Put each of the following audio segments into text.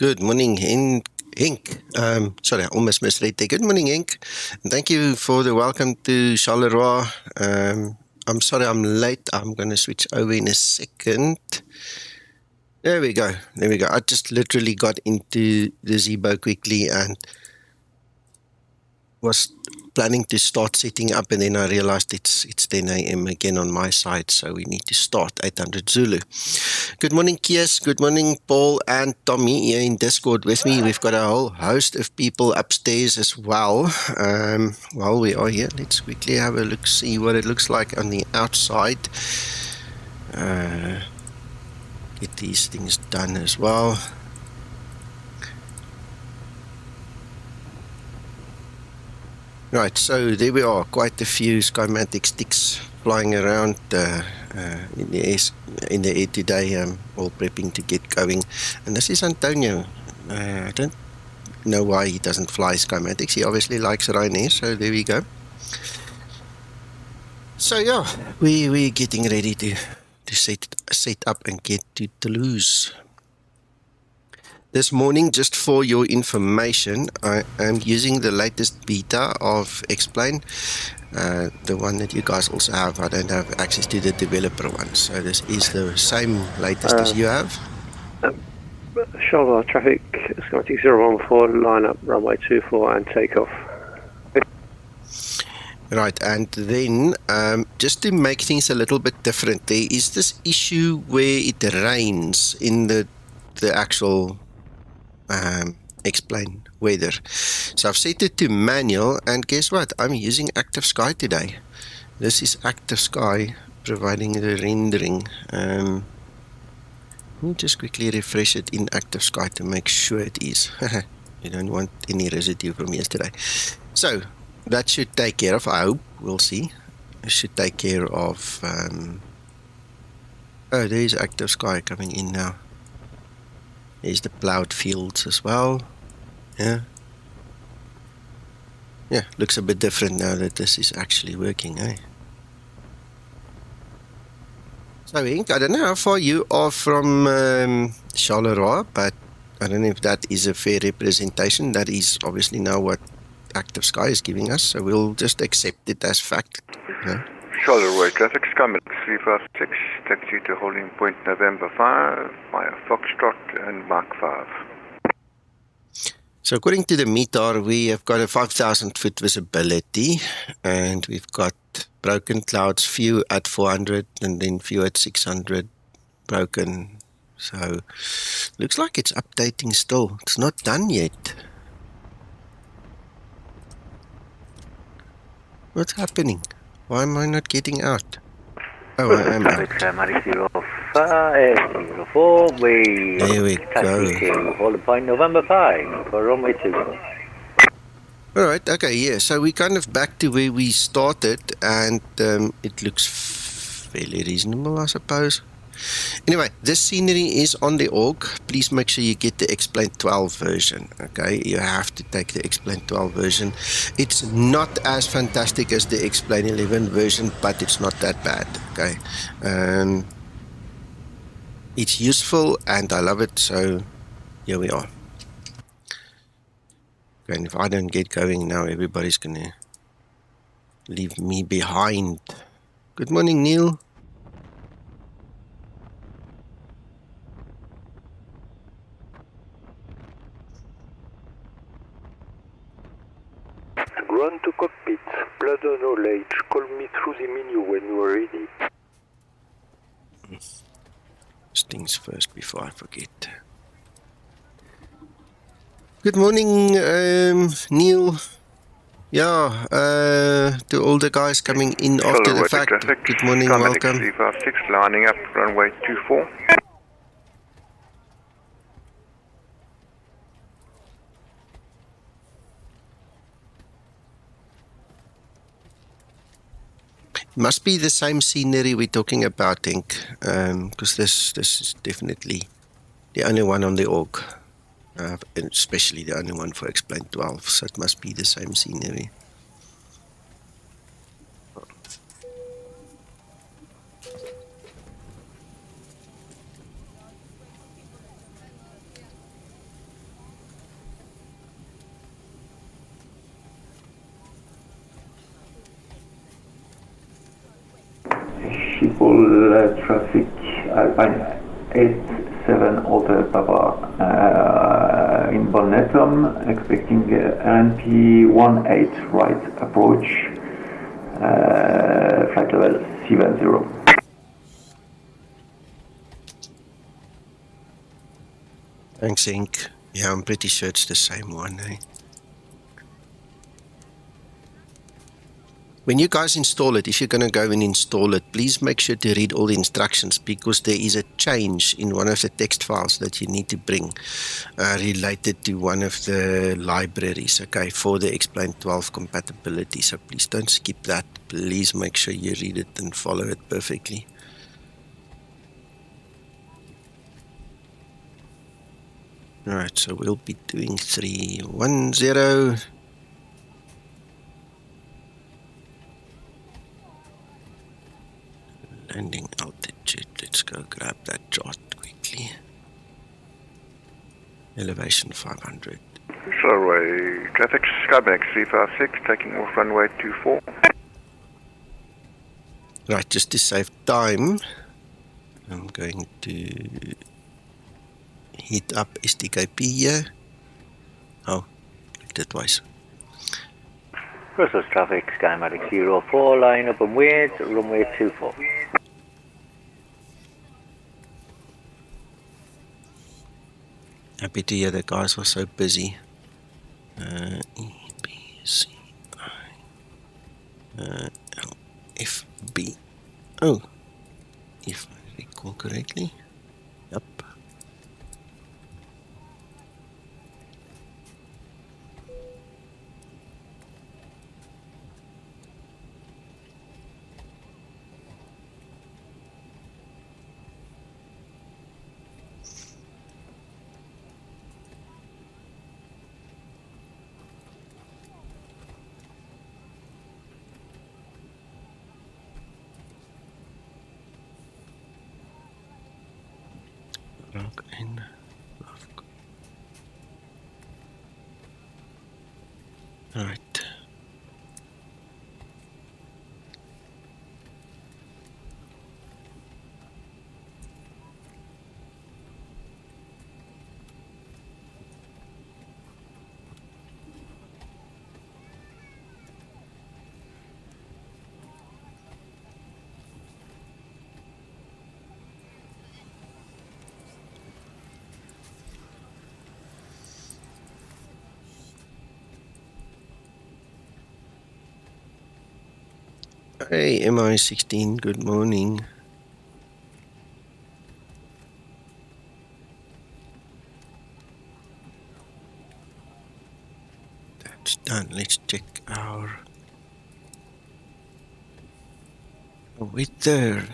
Good morning, Henk. Sorry, I almost misread there. Good morning, Henk. And thank you for the welcome to Charleroi. I'm sorry I'm late. I'm going to switch over in a second. There we go. There we go. I just literally got into the Zibo quickly and was planning to start setting up, and then I realized it's 10 a.m. again on my side, so we need to start 800 Zulu. Good morning, Kies. Good morning, Paul and Tommy here in Discord with me. We've got a whole host of people upstairs as well. While we are here, let's quickly have a look, see what it looks like on the outside. Get these things done as well. Right, so there we are, quite a few Skymatix sticks flying around in the air today, all prepping to get going. And this is Antonio. I don't know why he doesn't fly Skymatix. He obviously likes Ryanair, so there we go. So yeah, we're getting ready to set up and get to Toulouse. This morning, just for your information, I am using the latest beta of Explain, the one that you guys also have. I don't have access to the developer one, so this is the same latest as you have. Charleroi traffic, Skymatix 014, line up runway 24 and takeoff. Right, and then just to make things a little bit different, there is this issue where it rains in the actual Explain weather. So I've set it to manual, and guess what? I'm using Active Sky today. This is Active Sky providing the rendering. Let me just quickly refresh it in Active Sky to make sure it is. You don't want any residue from yesterday. So that should take care of, I hope, we'll see. It should take care of oh, there's Active Sky coming in now. There's the plowed fields as well. Yeah, looks a bit different now that this is actually working, eh? So, Henk, I don't know how far you are from Charleroi, but I don't know if that is a fair representation. That is obviously now what Active Sky is giving us, so we'll just accept it as fact. Yeah. Charleroi traffic, Skymatix VA Flight, taxi to holding point November 5, via Foxtrot and Mark 5. So according to the MEDIL, we have got a 5,000 foot visibility, and we've got broken clouds, few at 400 and then few at 600 broken. So looks like it's updating still. It's not done yet. What's happening? Why am I not getting out? Oh, I am out. There we go. Holding point November 5 for runway 2. Alright, okay, yeah, so we're kind of back to where we started, and it looks fairly reasonable, I suppose. Anyway, this scenery is on the org. Please make sure you get the Explain 12 version, okay? You have to take the Explain 12 version. It's not as fantastic as the Explain 11 version, but it's not that bad, okay? It's useful, and I love it, so here we are. Okay, and if I don't get going now, everybody's going to leave me behind. Good morning, Neil. Run to cockpit, blood or knowledge, call me through the menu when you are ready. First things first before I forget. Good morning, Neil. Yeah, to all the guys coming in after the fact. Traffic, Good morning, Skymatix welcome. VA 6, lining up runway 24. Must be the same scenery we're talking about, I think, because this is definitely the only one on the org, and especially the only one for Explain 12, so it must be the same scenery. Schiphol traffic Alpine 87 Hotel Papa in Bonnetum, expecting RNP 18 right approach, flight level 70. Thanks, Zink. Yeah, I'm pretty sure it's the same one, eh? When you guys install it, if you're going to go and install it, please make sure to read all the instructions, because there is a change in one of the text files that you need to bring related to one of the libraries, okay, for the Explain 12 compatibility. So please don't skip that. Please make sure you read it and follow it perfectly. Alright, so we'll be doing 310. Landing altitude, let's go grab that chart quickly. Elevation 500. Charleroi, traffic Skymatix VA Flight, taking off runway 24. Right, just to save time, I'm going to heat up STKP here. Oh, clicked it twice. Brussels traffic, Skymatix 04, line up and wait, runway 24. Happy to hear the guys were so busy. EBCI. LFBO. Oh, if I recall correctly. Yep. Rock in. Right. Hey, MI16, good morning. That's done. Let's check our weather.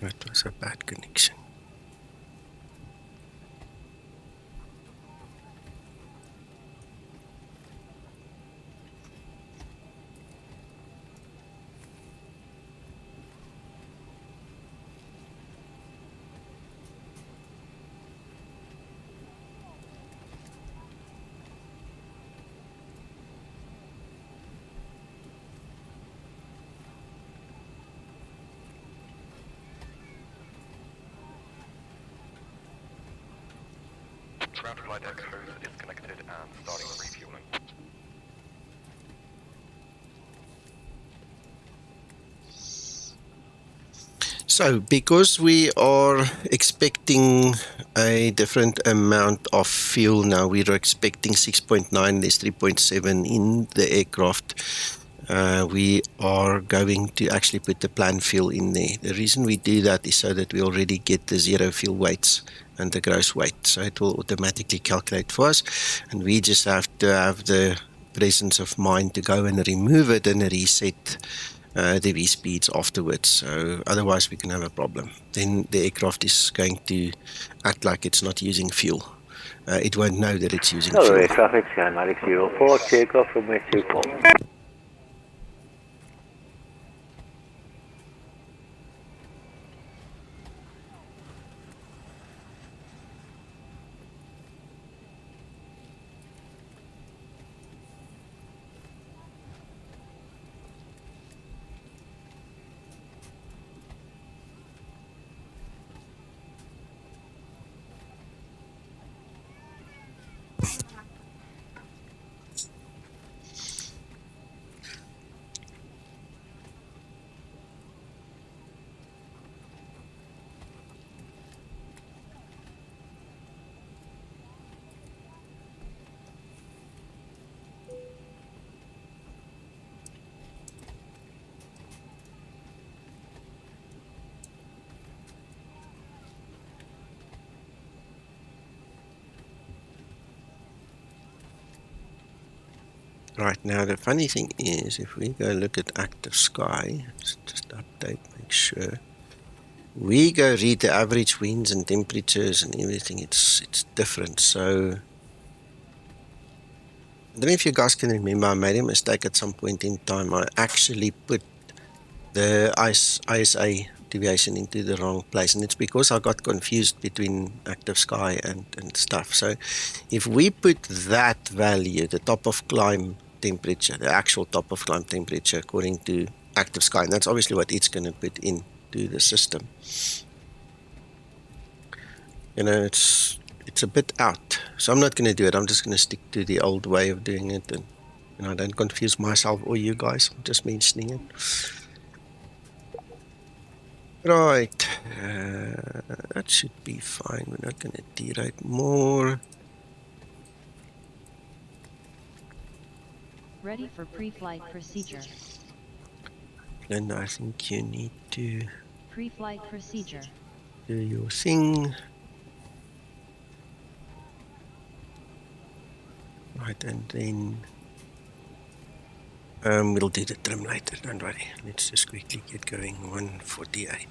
That was a bad connection. Ground flight Echo is disconnected and starting refueling. So, because we are expecting a different amount of fuel now, we are expecting 6.9, there's 3.7 in the aircraft. We are going to actually put the planned fuel in there. The reason we do that is so that we already get the zero fuel weights and the gross weight. So it will automatically calculate for us. And we just have to have the presence of mind to go and remove it and reset the V speeds afterwards. So otherwise we can have a problem. Then the aircraft is going to act like it's not using fuel. It won't know that it's using fuel. Traffic, Skymatix 04, takeoff runway 24. Right now, the funny thing is, if we go look at active sky, let's just update, make sure. We go read the average winds and temperatures and everything. It's different. So I don't know if you guys can remember, I made a mistake at some point in time. I actually put the ISA deviation into the wrong place, and it's because I got confused between active sky and stuff. So if we put that value, the top of climb temperature, the actual top of climb temperature according to active sky, and that's obviously what it's going to put into the system. You know, it's a bit out. So I'm not going to do it. I'm just going to stick to the old way of doing it, and I don't confuse myself or you guys. I'm just mentioning it. Right, that should be fine. We're not going to derate more. Ready for pre-flight procedure. Linda, I think you need to Pre-flight procedure. do your thing. Right, and then we'll do the trim later, don't worry. Let's just quickly get going. 148.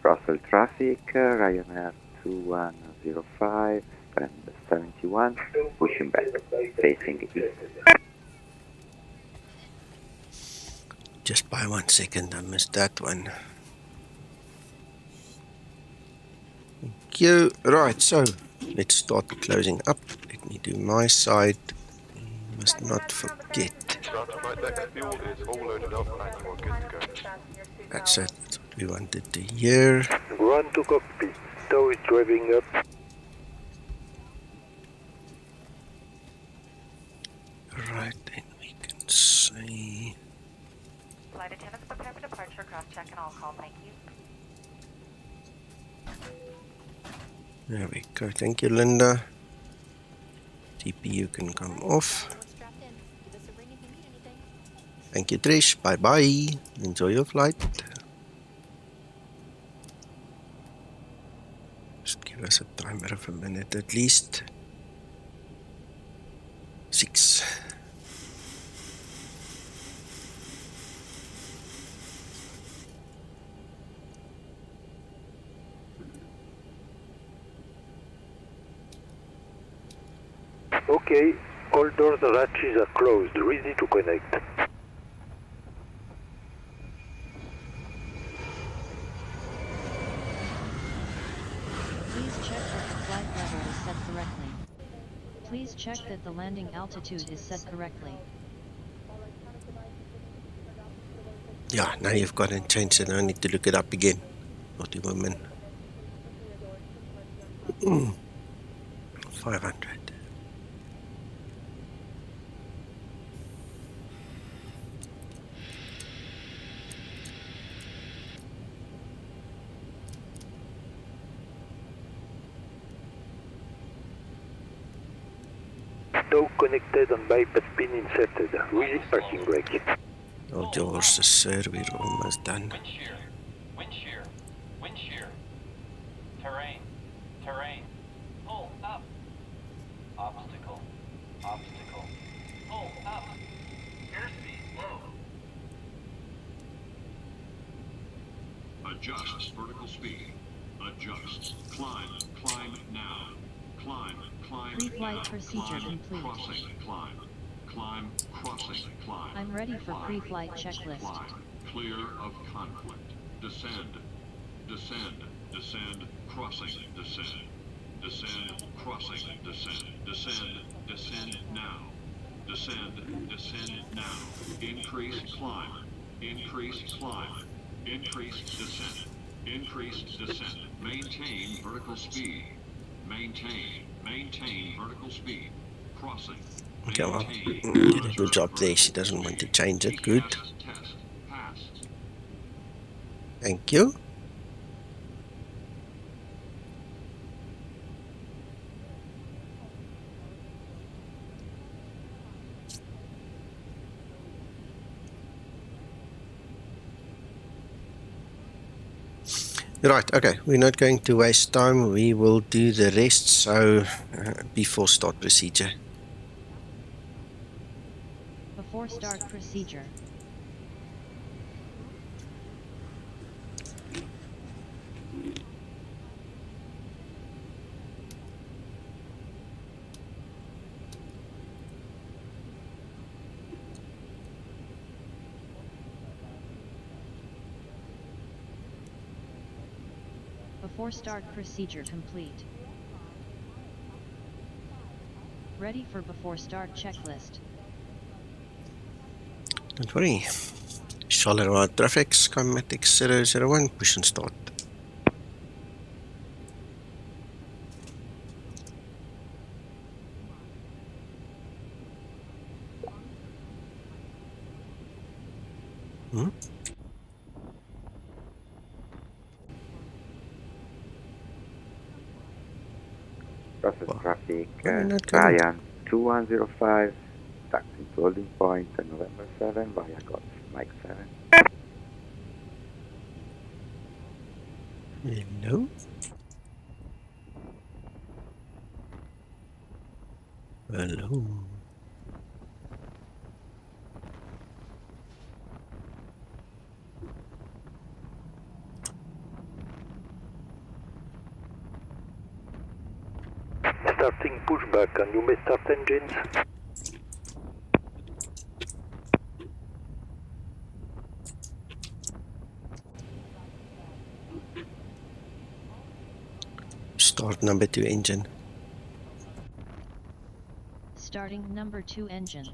Brussels traffic, Ryanair 2105, stand 71, pushing back, facing east. Just by 1 second, I missed that one. Thank you. Right, so let's start closing up. Let me do my side. Must not forget. Flight deck fuel is all loaded up and you are good to go. That's it. That's what we wanted to hear. Ground to cockpit. Tow is driving up. Right, then we can say... Flight attendants prepare for departure, cross-check and all call, thank you. There we go. Thank you, Linda. TPU can come off. Thank you, Trish. Bye-bye. Enjoy your flight. Just give us a timer of a minute at least. 6. Okay, all doors and hatches are closed, ready to connect. Please check that the flight level is set correctly. Please check that the landing altitude is set correctly. Yeah, now you've got to change it. I need to look it up again. Naughty woman. 500. Tow connected and bypass pin inserted. Release parking brake. Oh, George, sir, we're almost done. Wind shear, wind shear, wind shear. Terrain, terrain. Pull up. Obstacle, obstacle. Pull up. Airspeed low. Adjust vertical speed. Adjust. Climb, climb now. Climb, climb. Pre-flight procedure complete. Crossing, climb. Climb, crossing, climb. I'm ready for pre-flight checklist. Climb, clear of conflict. Descend, descend, descend, crossing, descend. Descend, crossing, descend, descend, descend now. Descend, descend now. Increase climb, increase climb, increase descent, Increase descent. Maintain vertical speed. Maintain vertical speed. Crossing. Okay, well, did a good job there. She doesn't want to change it. Good. Test passed. Thank you. Right, okay, we're not going to waste time. We will do the rest, so before start procedure. Before start procedure. Before start procedure complete. Ready for before start checklist. Don't worry. Charleroi traffic, Skymatix 001, push and start. Process traffic, Ryan 2105, taxi to holding point November 7 via Golf Mike 7. Hello? Hello? Starting pushback, and you may start engines. Start number 2 engine. Starting number 2 engine.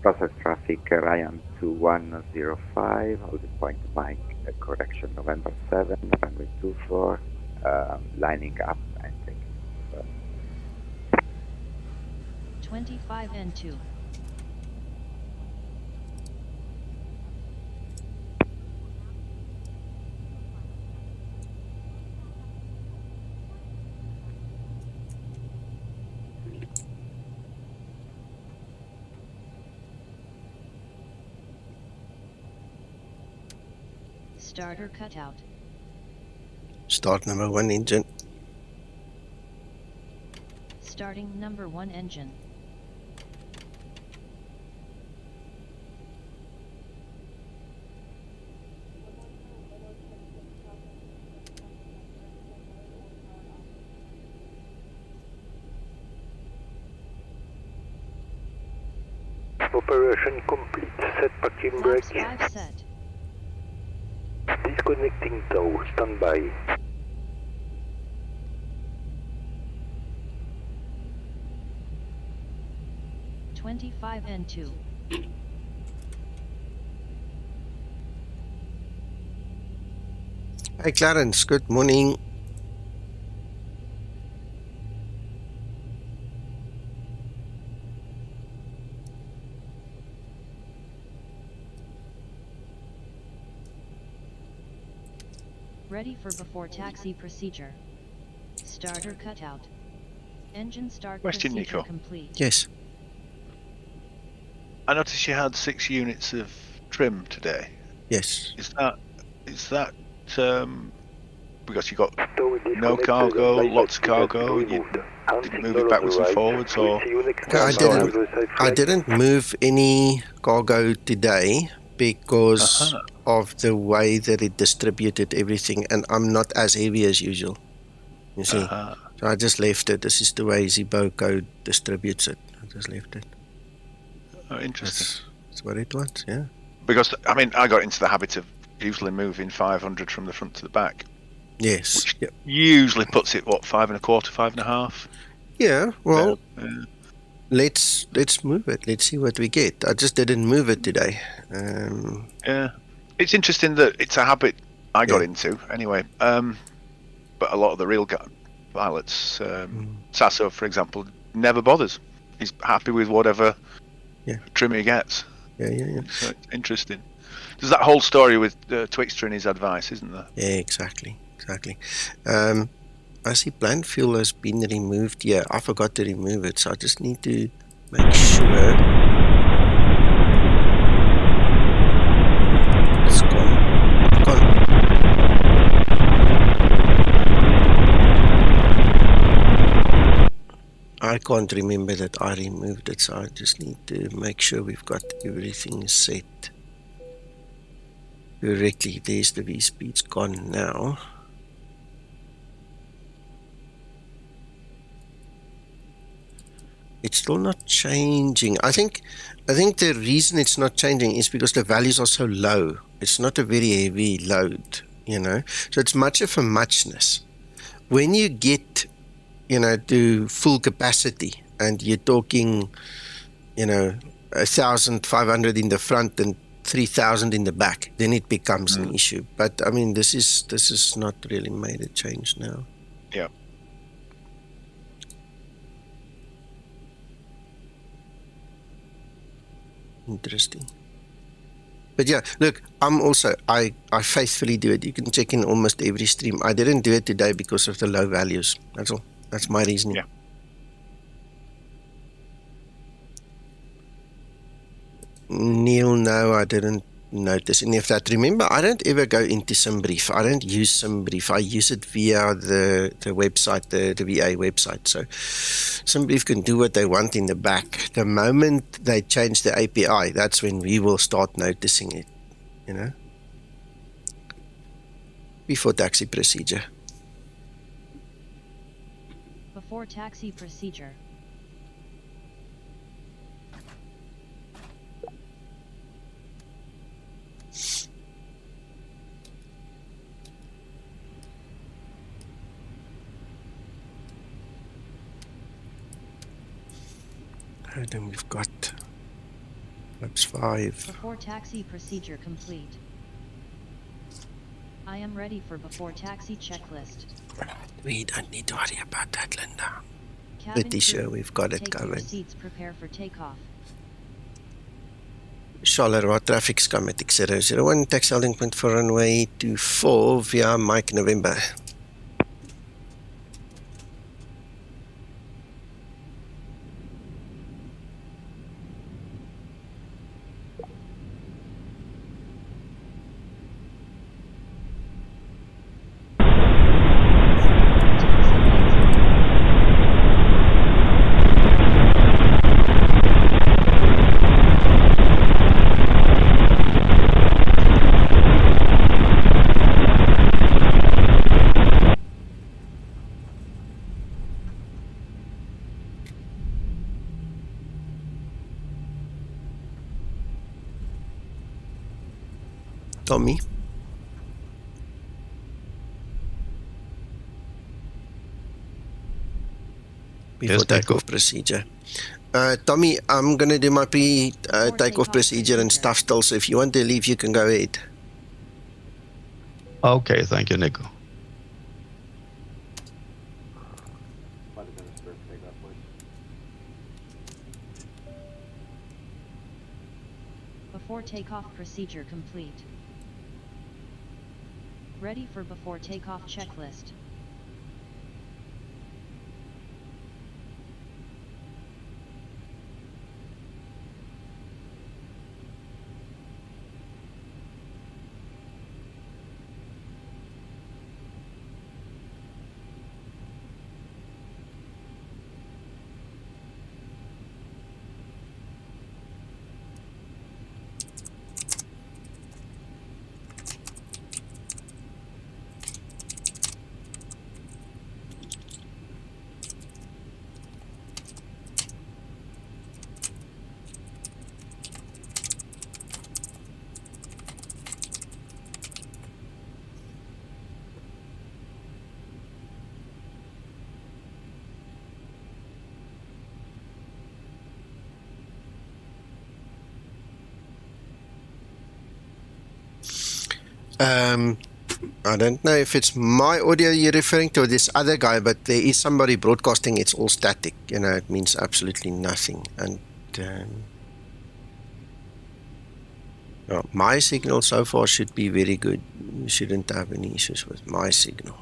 Process traffic, Ryan 2105, holding point Mike, correction November 7, runway 24, lining up and taking off. 25 N2. Starter cutout. Start number 1 engine. Starting number 1 engine. Operation complete. Set parking brake. Flaps 5 set. Disconnecting tow. Standby. $25 N2. Hi Clarence, good morning. Ready for before taxi procedure. Starter cutout. Engine start Question, procedure Nico. complete. Yes. I noticed you had 6 units of trim today. Yes. Is that because you got no cargo, lots of cargo, you didn't move it backwards and forwards, or? I didn't move any cargo today because of the way that it distributed everything, and I'm not as heavy as usual, you see. So I just left it. This is the way Zibo code distributes it. I just left it. Oh, interesting. That's what it was, yeah. Because, I mean, I got into the habit of usually moving 500 from the front to the back. Yes. Which usually puts it, what, 5 1/4, 5 1/2? Yeah, well, let's move it. Let's see what we get. I just didn't move it today. Yeah. It's interesting that it's a habit I got into, anyway. But a lot of the real pilots, Sasso, for example, never bothers. He's happy with whatever trim he gets. Yeah. So it's interesting. There's that whole story with Twixter and his advice, isn't there? Yeah, exactly. I see plant fuel has been removed. Yeah, I forgot to remove it, so I just need to make sure. It's gone. I can't remember that I removed it, so I just need to make sure we've got everything set correctly. There's the V-speed's gone now. It's still not changing. I think the reason it's not changing is because the values are so low. It's not a very heavy load, you know. So it's much of a muchness. When you get, you know, to full capacity and you're talking, you know, 1,500 in the front and 3,000 in the back, then it becomes an issue. But I mean, this is not really made a change now. Yeah. Interesting. But yeah, look, I faithfully do it. You can check in almost every stream. I didn't do it today because of the low values. That's all. That's my reasoning. Yeah. Neil, no, I didn't notice any of that. Remember, I don't ever go into SimBrief. I don't use SimBrief. I use it via the website, the VA website. So SimBrief can do what they want in the back. The moment they change the API, that's when we will start noticing it, you know. Before taxi procedure. Before taxi procedure. And then we've got flaps 5. Before taxi procedure complete. I am ready for before taxi checklist. We don't need to worry about that, Linda. Cabin Pretty sure we've got it covered. Seats prepare for takeoff. Charleroi traffic Skymatix 001, taxi holding point for runway 24 via Mike November. Tommy. Before takeoff procedure. Tommy, I'm going to do my takeoff procedure and stuff still, so if you want to leave, you can go ahead. Okay, thank you, Nico. Before takeoff procedure complete. Ready for before takeoff checklist. I don't know if it's my audio you're referring to or this other guy, but there is somebody broadcasting. It's all static. You know, it means absolutely nothing. And my signal so far should be very good. You shouldn't have any issues with my signal.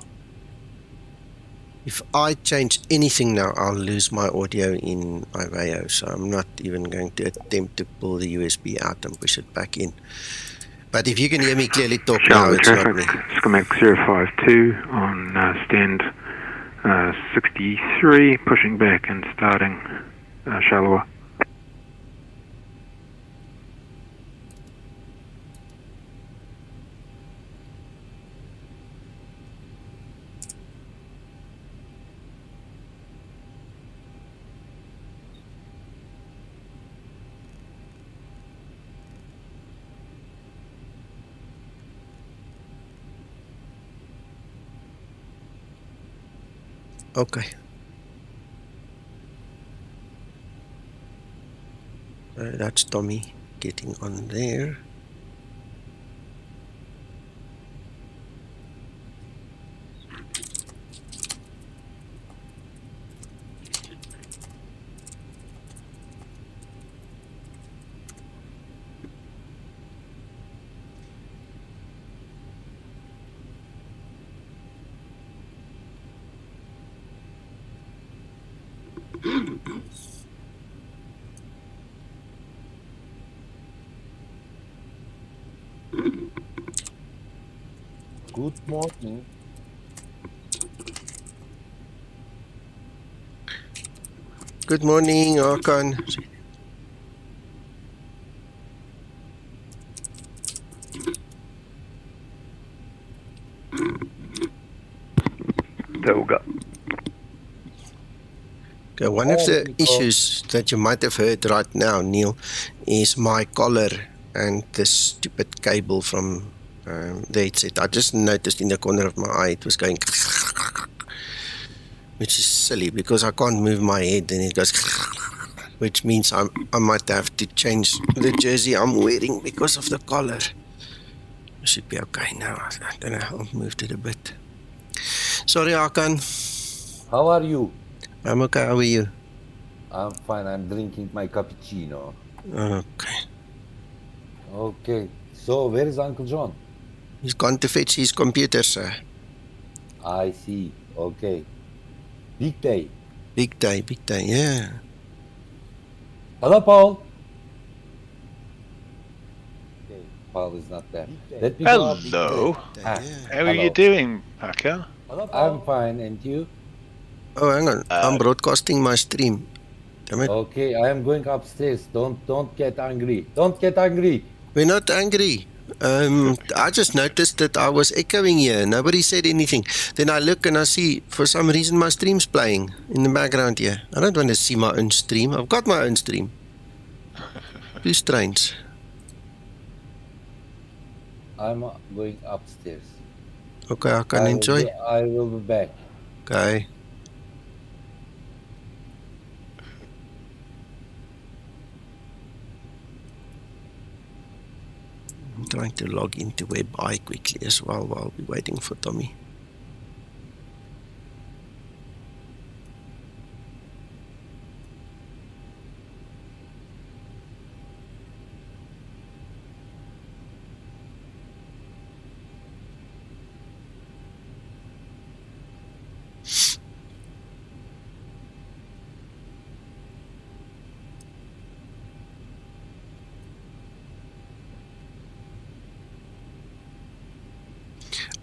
If I change anything now, I'll lose my audio in VAO, so I'm not even going to attempt to pull the USB out and push it back in. But if you can hear me clearly talk now, it's not me. Skymatix 052 on stand 63, pushing back and starting Charleroi. Okay. So that's Tommy getting on there. Good morning. Good morning, Hakan. Okay, one of the issues that you might have heard right now, Neil, is my collar and the stupid cable from the headset. I just noticed in the corner of my eye it was going, which is silly because I can't move my head and it goes, which means I might have to change the jersey I'm wearing because of the collar. It should be okay now. I don't know, I've moved it a bit. Sorry, Hakan. How are you? I'm okay, how are you? I'm fine, I'm drinking my cappuccino. Okay. Okay, so where is Uncle John? He's gone to fetch his computer, sir. I see, okay. Big day. Big day, yeah. Hello, Paul. Okay, Paul is not there. Let me Hello. How are you doing, Hacker? I'm fine, and you? Oh, hang on. I'm broadcasting my stream. Damn it. Okay, I am going upstairs. Don't get angry. Don't get angry. We're not angry. I just noticed that I was echoing here. Nobody said anything. Then I look and I see, for some reason, my stream's playing in the background here. I don't want to see my own stream. I've got my own stream. Too strange. I'm going upstairs. Okay, I can enjoy. I will be back. Okay. I'm trying to log into WebEye quickly as well while we're waiting for Tommy.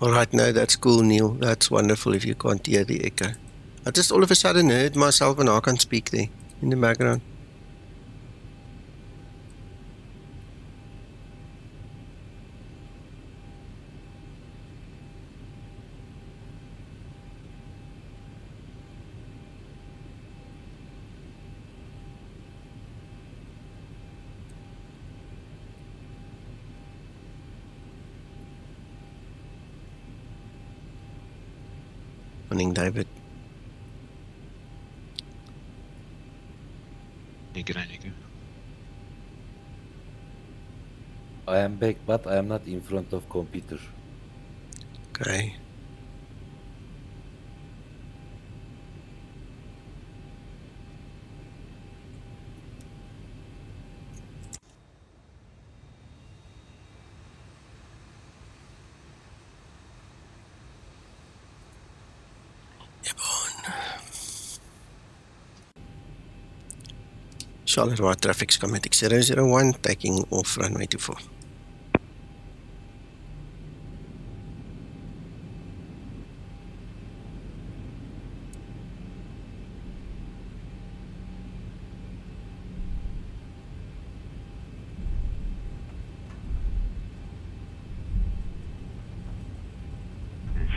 Alright, no, that's cool, Neil. That's wonderful if you can't hear the echo. I just all of a sudden heard myself and I can speak there in the background. Morning, David. I am back, but I am not in front of computer. Okay. Charleroi traffic Skymatix 001, taking off runway 24.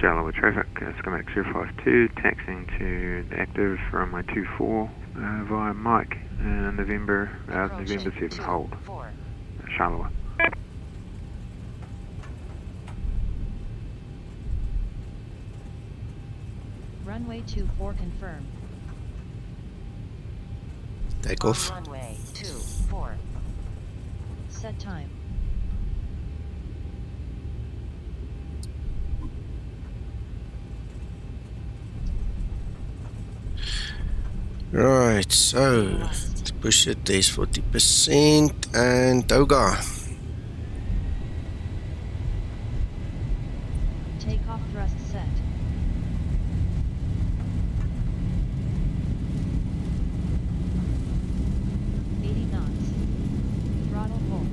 Charleroi traffic, Skymatix 052, taxiing to the active runway 24 via Mike, November 7 hold, Charleroi. Runway 24 confirmed. Take off. Runway 24. Set time. Right, so let's push it. There's 40% and Toga. Takeoff thrust set. Throttle hold.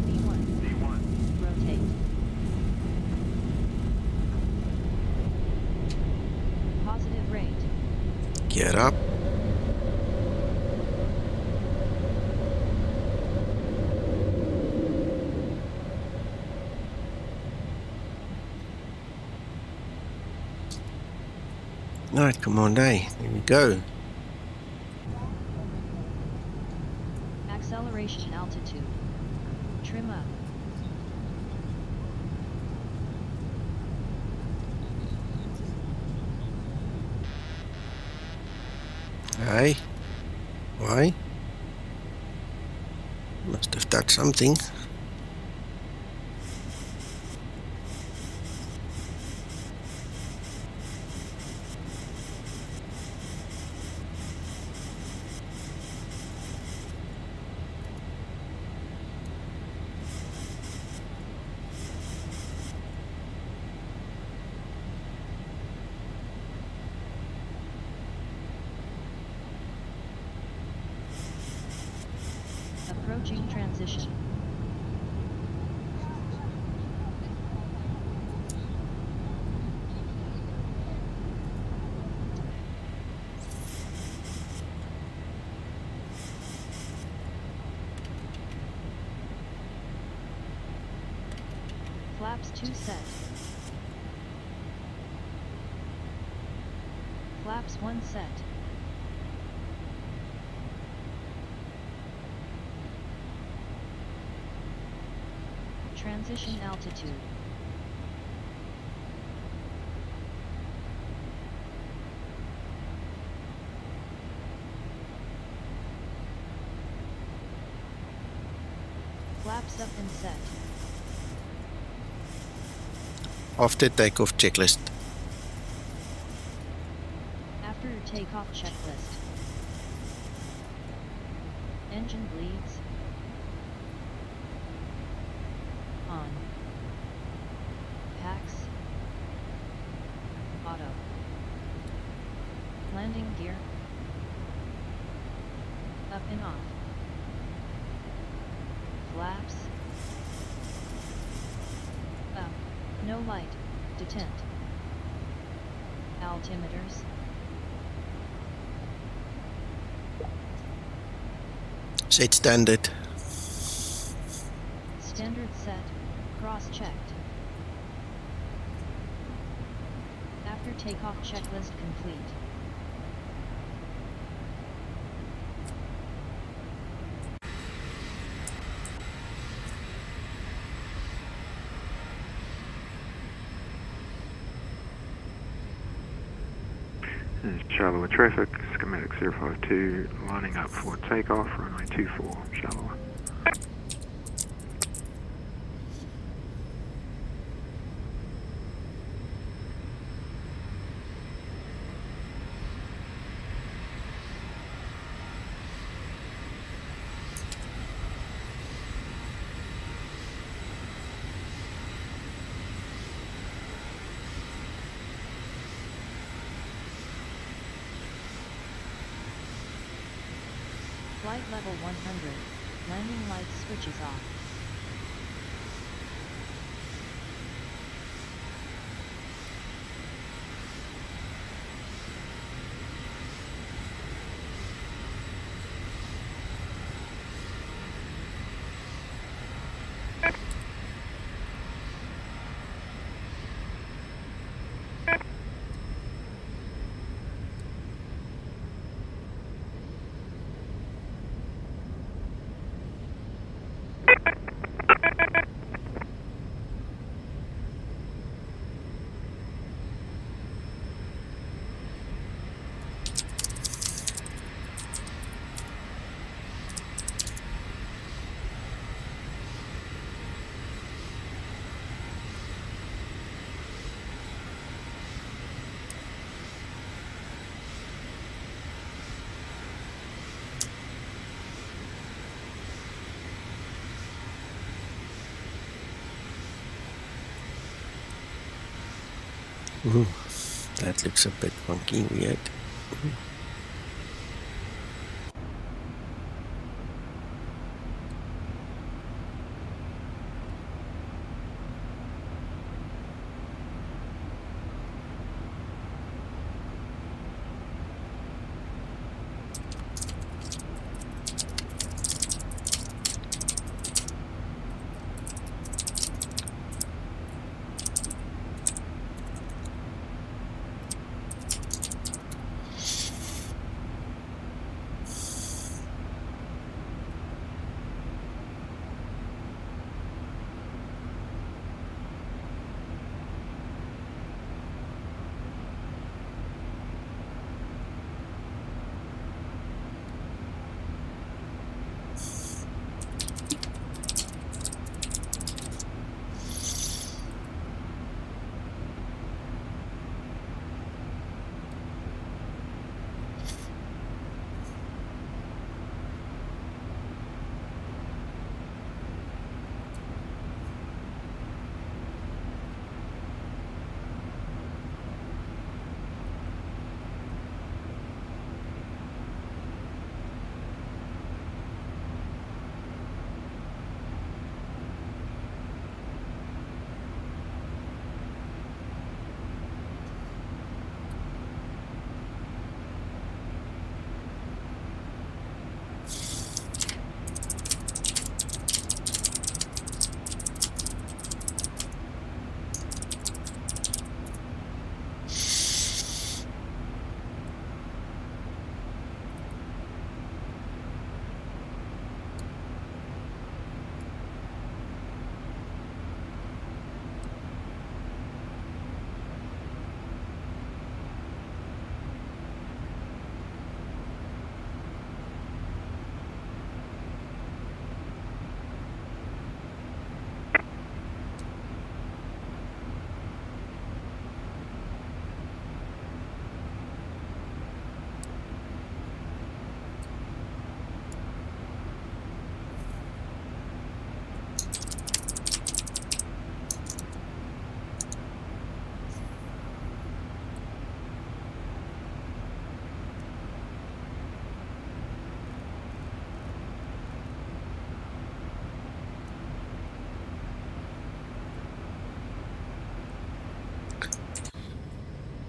V1. Rotate. Positive rate. Gear up. Alright, come on, day. Here we go. Acceleration altitude. Trim up. Hey. Why? Must have touched something. Approaching transition. Flaps 2 set. Flaps 1 set. Transition altitude. Flaps up and set. After takeoff checklist. After takeoff checklist. Engine bleeds. On. Packs. Auto. Landing gear. Up and off. Flaps. Up. No light. Detent. Altimeters. Set standard. Standard set. Cross-checked. After takeoff checklist complete. is Charleroi traffic, Skymatix 052, lining up for takeoff, runway 24, Charleroi. Flight level 100, landing lights switches off. Ooh, that looks a bit funky, weird.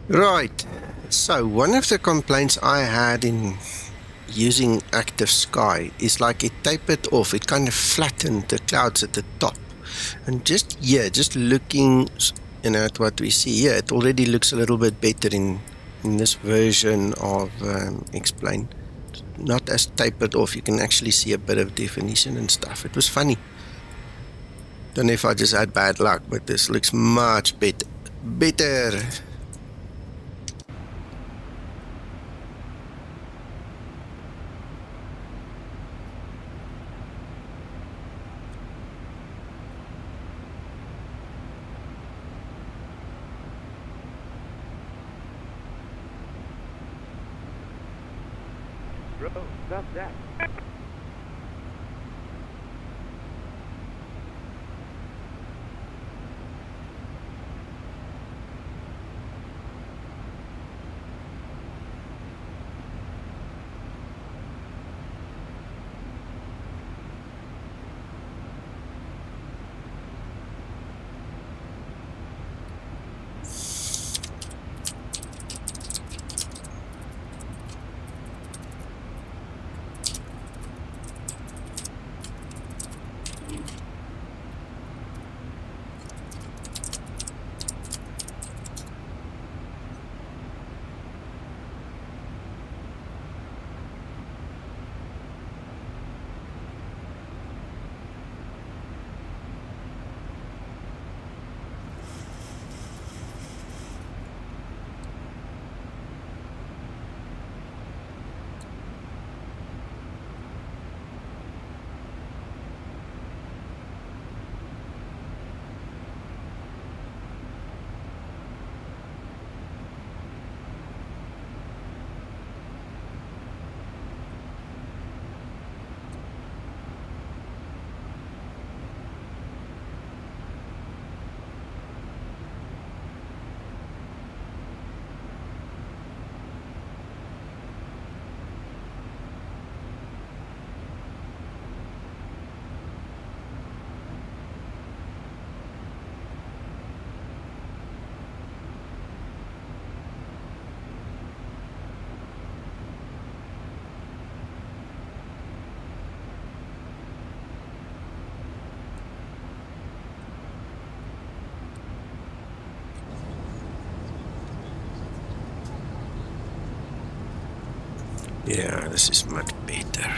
Right, so one of the complaints I had in using Active Sky is like it tapered off, it kind of flattened the clouds at the top. And just here, just looking, you know, at what we see here, it already looks a little bit better in this version of Explain. Not as tapered off, you can actually see a bit of definition and stuff. It was funny. Don't know if I just had bad luck, but this looks much better. bro. Stop that. Yeah, this is much better.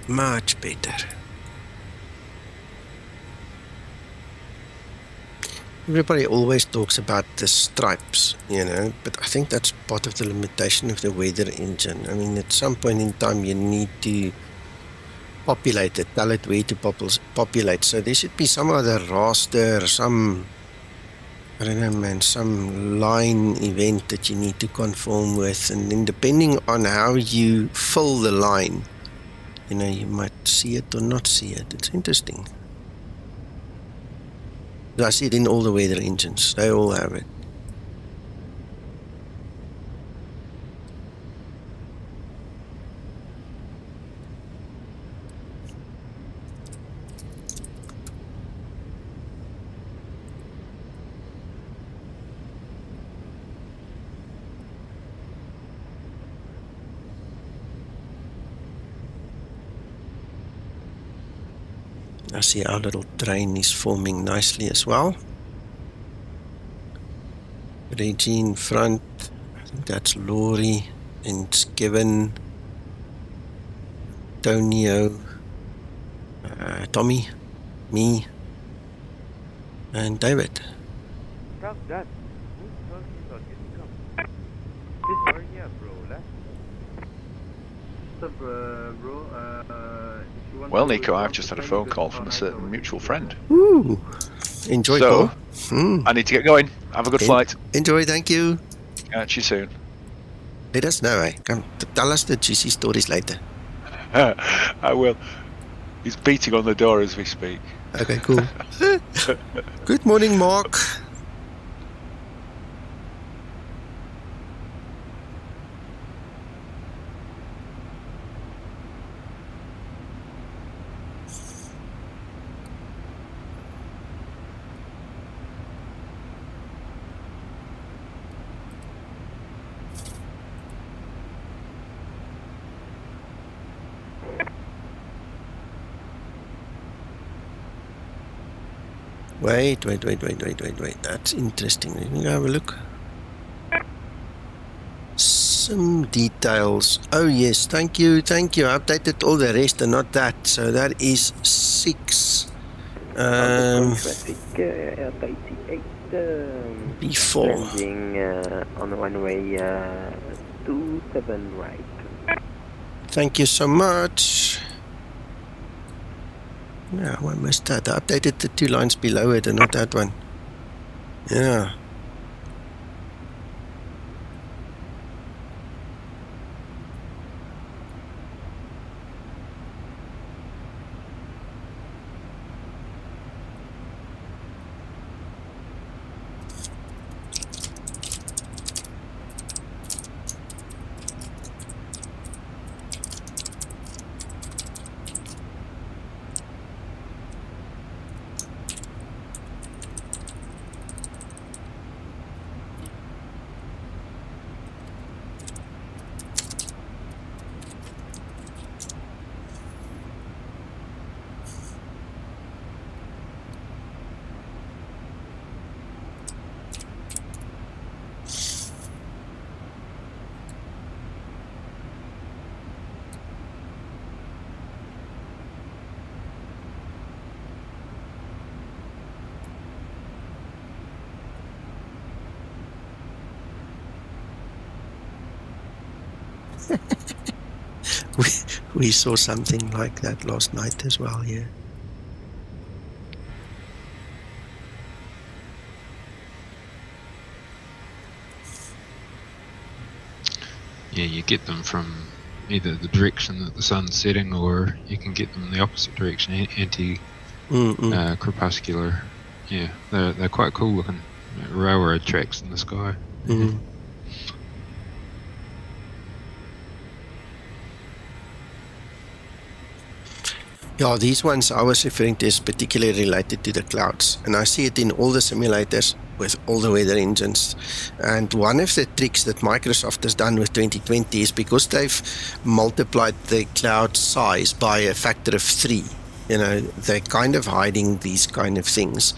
Much better. Everybody always talks about the stripes, you know, but I think that's part of the limitation of the weather engine. I mean, at some point in time, you need to populate it, tell it where to populate. So there should be some other raster, some, I don't know, man, some line event that you need to conform with. And then depending on how you fill the line, you know, you might see it or not see it. It's interesting. I see it in all the weather engines. They all have it. I see our little train is forming nicely as well. Reggie in front, I think that's Laurie, and it's Kevin, Tonio, Tommy, me, and David. Stop that. Who's talking about getting come? This area, bro. Stop, bro. If you want Well, to Nico, I've just had a phone call from a certain mutual friend. Ooh, enjoy, so, Paul. I need to get going. Have a good flight. Enjoy, thank you. Catch you soon. Let us know, eh? Come, tell us the juicy stories later. I will. He's beating on the door as we speak. Okay, cool. Good morning, Mark. Wait. That's interesting. Let me have a look. Some details. Oh, yes. Thank you. I updated all the rest and not that. So that is 6. Traffic, 88, B4. landing on runway 27 right. Thank you so much. Yeah, I missed that. I updated the 2 lines below it and not that one. Yeah. we saw something like that last night as well, yeah. Yeah, you get them from either the direction that the sun's setting, or you can get them in the opposite direction, anti-crepuscular. Yeah, they're quite cool looking railroad tracks in the sky. Mm. Yeah, these ones I was referring to is particularly related to the clouds, and I see it in all the simulators with all the weather engines. And one of the tricks that Microsoft has done with 2020 is because they've multiplied the cloud size by a factor of 3. You know, they're kind of hiding these kind of things,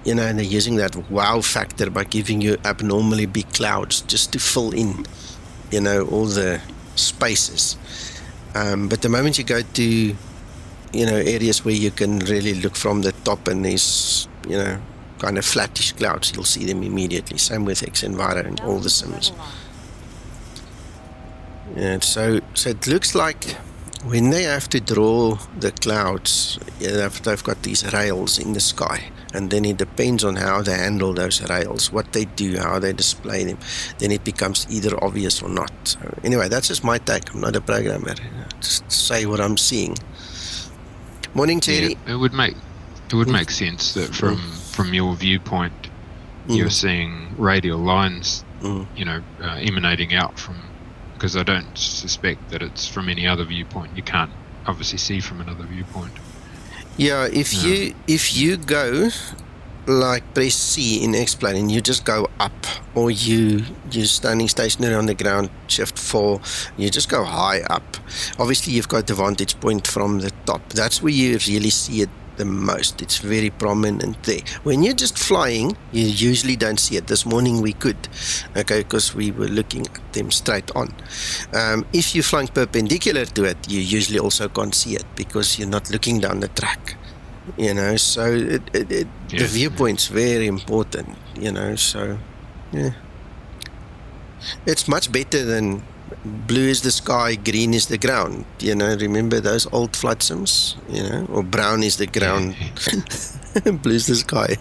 you know, and they're using that wow factor by giving you abnormally big clouds just to fill in, you know, all the spaces. But the moment you go to, you know, areas where you can really look from the top and there's, you know, kind of flattish clouds, you'll see them immediately. Same with Xenviro and all the sims. And so it looks like when they have to draw the clouds, they've got these rails in the sky, and then it depends on how they handle those rails, what they do, how they display them, then it becomes either obvious or not. So anyway, that's just my take. I'm not a programmer. Just say what I'm seeing. Morning, Jerry. Yeah, it would make sense that from your viewpoint, you're seeing radial lines, you know, emanating out from. Because I don't suspect that it's from any other viewpoint. You can't obviously see from another viewpoint. Yeah, if you go like press C in X-Plane and you just go up, or you're standing stationary on the ground, shift 4, you just go high up. Obviously, you've got the vantage point from the top. That's where you really see it the most. It's very prominent there. When you're just flying, you usually don't see it. This morning we could, okay, because we were looking at them straight on. If you're flying perpendicular to it, you usually also can't see it because you're not looking down the track, you know. So the viewpoint's very important, you know. So yeah, it's much better than blue is the sky, green is the ground. You know, remember those old flight sims? You know, or brown is the ground, blue is the sky.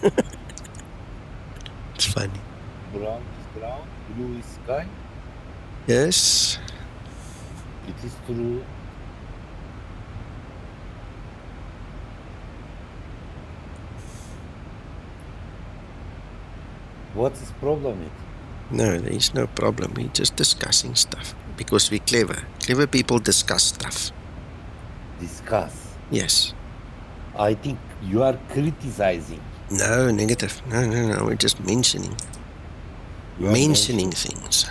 It's funny. Brown is ground, blue is sky. Yes. It is true. What is problem it? No, there is no problem. We're just discussing stuff because we're clever. Clever people discuss stuff. Discuss? Yes. I think you are criticizing. No, negative. No. We're just mentioning. Mentioning things.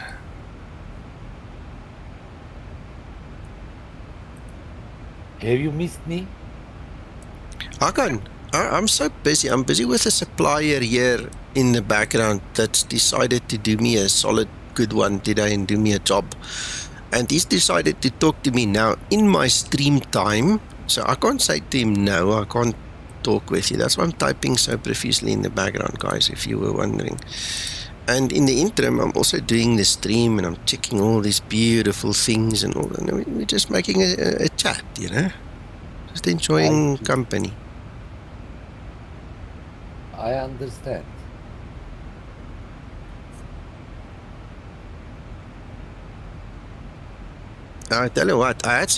Have you missed me? I'm so busy. I'm busy with a supplier here in the background that's decided to do me a solid good one today and do me a job. And he's decided to talk to me now in my stream time. So I can't say to him, no, I can't talk with you. That's why I'm typing so profusely in the background, guys, if you were wondering. And in the interim, I'm also doing the stream and I'm checking all these beautiful things and all that. And we're just making a chat, you know, just enjoying company. I understand. I tell you what, I had